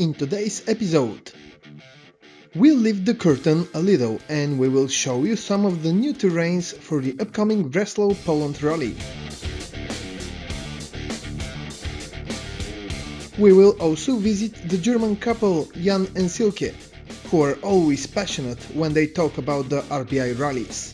In today's episode, we'll lift the curtain a little and we will show you some of the new terrains for the upcoming Breslau Poland Rallye. We will also visit the German couple Jan and Silke, who are always passionate when they talk about the RBI rallies.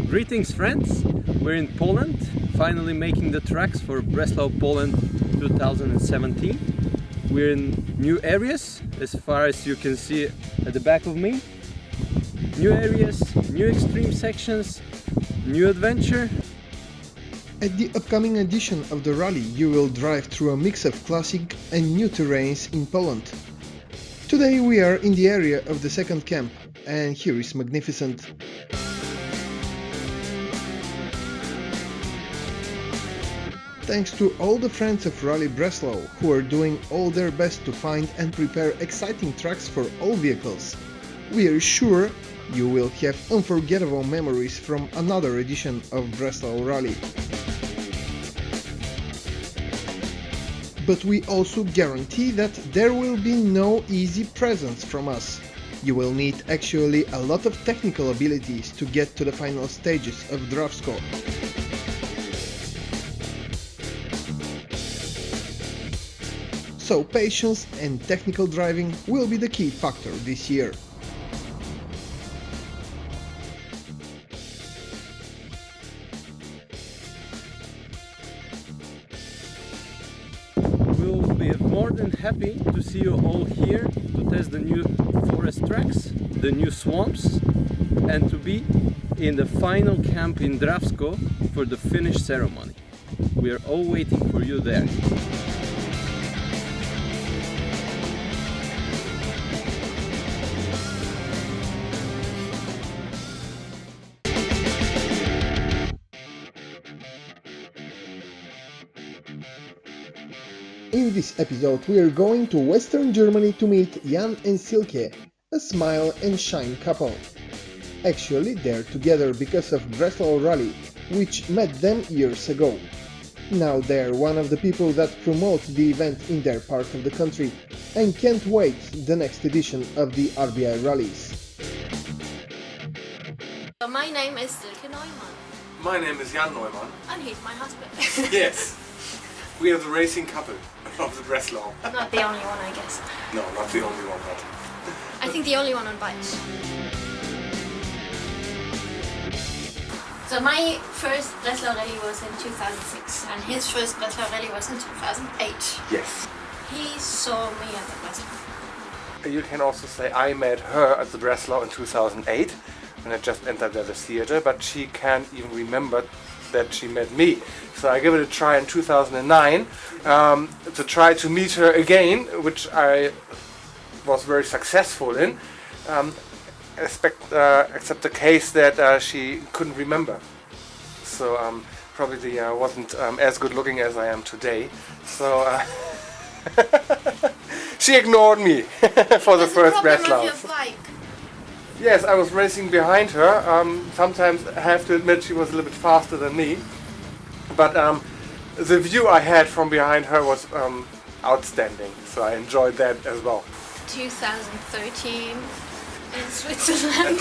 Greetings friends, we're in Poland, finally making the tracks for Breslau Poland 2017. We're in new areas, as far as you can see at the back of me. New areas, new extreme sections, new adventure. At the upcoming edition of the rally, you will drive through a mix of classic and new terrains in Poland. Today we are in the area of the second camp, and here is magnificent. Thanks to all the friends of Rallye Breslau who are doing all their best to find and prepare exciting tracks for all vehicles. We are sure you will have unforgettable memories from another edition of Breslau Rally. But we also guarantee that there will be no easy presents from us. You will need actually a lot of technical abilities to get to the final stages of Drawsko. So patience and technical driving will be the key factor this year. We'll be more than happy to see you all here to test the new forest tracks, the new swamps, and to be in the final camp in Drawsko for the finish ceremony. We are all waiting for you there. In this episode we are going to Western Germany to meet Jan and Silke, a smile and shine couple. Actually they're together because of Breslau Rally, which met them years ago. Now they're one of the people that promote the event in their part of the country and can't wait the next edition of the RBI rallies. So my name is Silke Neumann. My name is Jan Neumann. And he's my husband. Yes, we are the racing couple of the Breslau. Not the only one, I guess. No, not the only one, but... I think the only one on bikes. So my first Breslau Rally was in 2006 and his first Breslau Rally was in 2008. Yes. He saw me at the Breslau. You can also say I met her at the Breslau in 2008 when I just entered the theater, but she can't even remember that she met me. So I gave it a try in 2009 to try to meet her again, which I was very successful in, except the case that she couldn't remember. So probably wasn't as good looking as I am today. So she ignored me for the first Breslau. Yes, I was racing behind her. Sometimes I have to admit she was a little bit faster than me. But the view I had from behind her was outstanding, so I enjoyed that as well. 2013 in Switzerland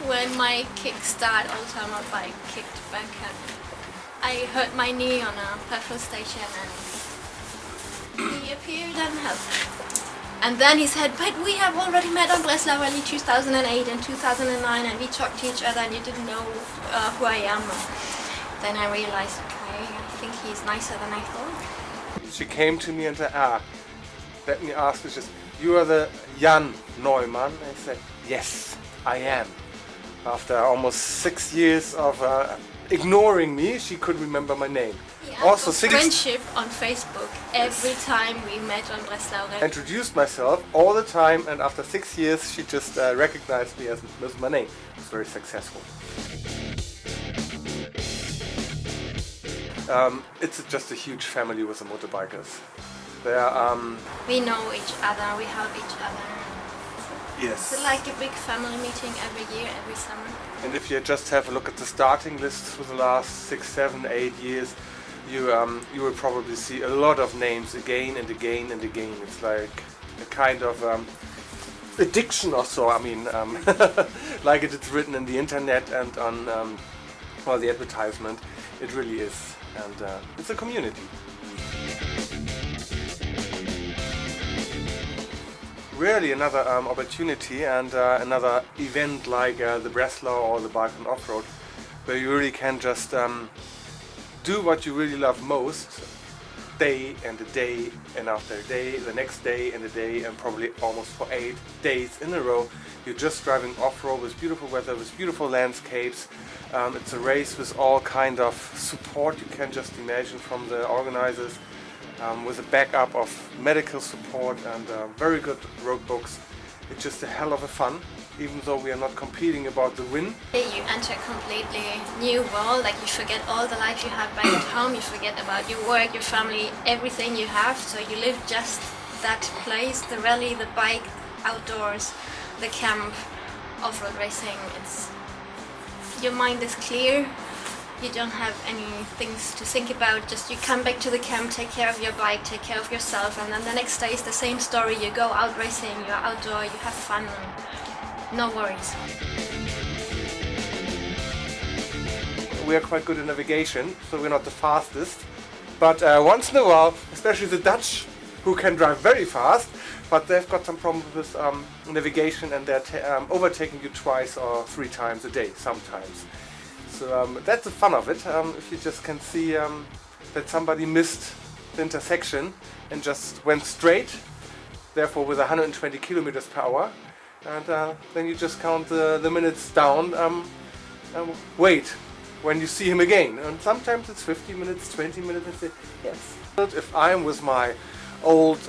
when my kickstart old-timer bike kicked back and I hurt my knee on a petrol station and he appeared and helped. And then he said, but we have already met on Breslau Rally 2008 and 2009 and we talked to each other and you didn't know who I am. Then I realized, okay, I think he's nicer than I thought. She came to me and said, let me ask you just, you are the Jan Neumann? I said, yes, I am. After almost 6 years of ignoring me, she could remember my name. Yeah. also friendship on Facebook every time we met on Breslau Rallye. introduced myself all the time, and after 6 years she just recognized me as my name. It's very successful. It's just a huge family with the motorbikers. We know each other, we help each other. Yes. It's like a big family meeting every year, every summer. And if you just have a look at the starting list for the last 6, 7, 8 years, you will probably see a lot of names again and again and again. It's like a kind of addiction or so. I mean, like it's written in the internet and on well, the advertisement. It really is, and it's a community. Really another opportunity and another event like the Breslau or the Balkan Off-Road, where you really can just do what you really love most, day and a day and after a day, the next day and a day, and probably almost for 8 days in a row. You're just driving off-road with beautiful weather, with beautiful landscapes. It's a race with all kind of support you can just imagine from the organizers. With a backup of medical support and very good road books. It's just a hell of a fun, even though we are not competing about the win. You enter a completely new world, like you forget all the life you have back at home, you forget about your work, your family, everything you have, so you live just that place, the rally, the bike, outdoors, the camp, off-road racing. Your mind is clear. You don't have any things to think about, just you come back to the camp, take care of your bike, take care of yourself, and then the next day is the same story. You go out racing, you're outdoor, you have fun, and no worries. We are quite good in navigation, so we're not the fastest, but once in a while, especially the Dutch, who can drive very fast, but they've got some problems with navigation, and they're overtaking you 2 or 3 times a day sometimes. So that's the fun of it, if you just can see that somebody missed the intersection and just went straight, therefore with 120 kilometers per hour, and then you just count the minutes down and wait when you see him again. And sometimes it's 50 minutes, 20 minutes, and say, yes. If I'm with my old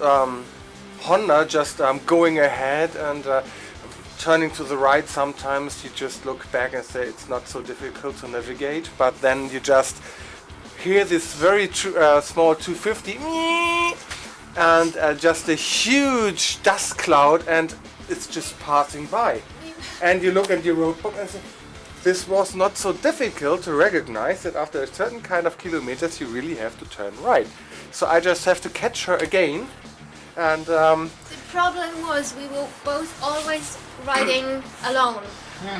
Honda just going ahead and turning to the right, sometimes you just look back and say it's not so difficult to navigate, but then you just hear this very small 250 and just a huge dust cloud, and it's just passing by. And you look at your road book and say, this was not so difficult to recognize that after a certain kind of kilometers you really have to turn right. So I just have to catch her again. And the problem was we were both always riding alone,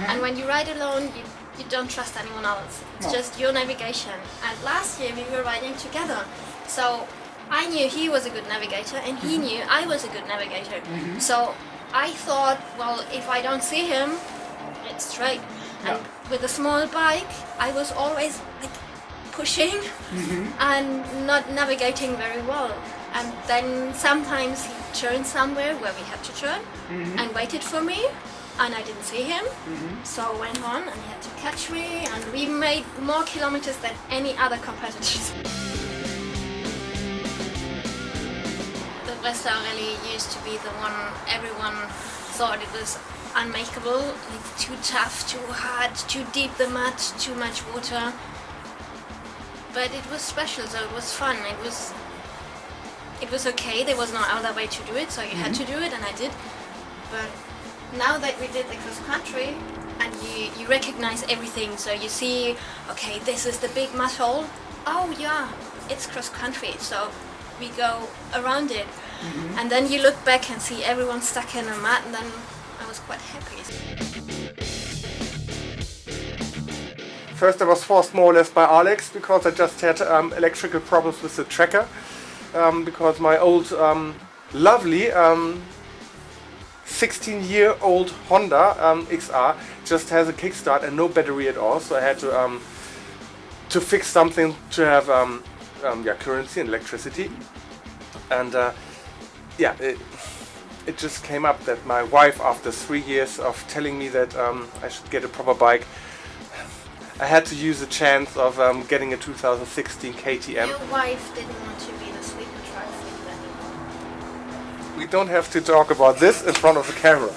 and when you ride alone you don't trust anyone else. It's just your navigation. And last year we were riding together, so I knew he was a good navigator and he knew I was a good navigator. So I thought, well, if I don't see him, it's straight. And with a small bike I was always like pushing and not navigating very well. And then sometimes he turned somewhere where we had to turn and waited for me, and I didn't see him. So I went on and he had to catch me, and we made more kilometers than any other competitors. The Breslau Rallye used to be the one everyone thought it was unmakeable, like too tough, too hard, too deep the mud, too much water. But it was special, so it was fun. It was okay, there was no other way to do it, so you had to do it, and I did. But now that we did the cross country, and you recognize everything, so you see, okay, this is the big mud hole. Oh yeah, it's cross country, so we go around it. And then you look back and see everyone stuck in the mud, and then I was quite happy. First I was forced more or less by Alex, because I just had electrical problems with the tracker. Because my old lovely 16-year-old Honda XR just has a kickstart and no battery at all, so I had to fix something to have currency and electricity. And it just came up that my wife, after 3 years of telling me that I should get a proper bike, I had to use the chance of getting a 2016 KTM. Your wife didn't want to be the sweet and try with anymore. We don't have to talk about this in front of the camera.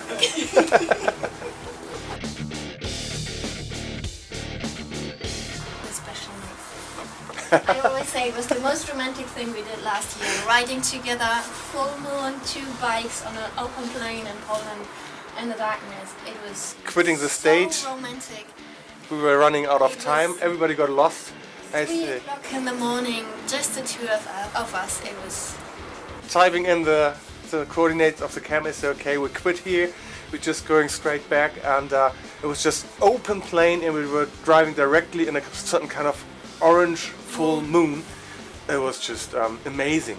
I always say it was the most romantic thing we did last year. Riding together, full moon, 2 bikes on an open plain in Poland in the darkness. It was Quitting the stage. so romantic. We were running out of It time. was Everybody got lost. 3 o'clock in the morning, just the two of us. It was Typing in the coordinates of the camera, say, okay, we quit here. We're just going straight back, and it was just open plain, and we were driving directly in a certain kind of orange full moon. It was just amazing.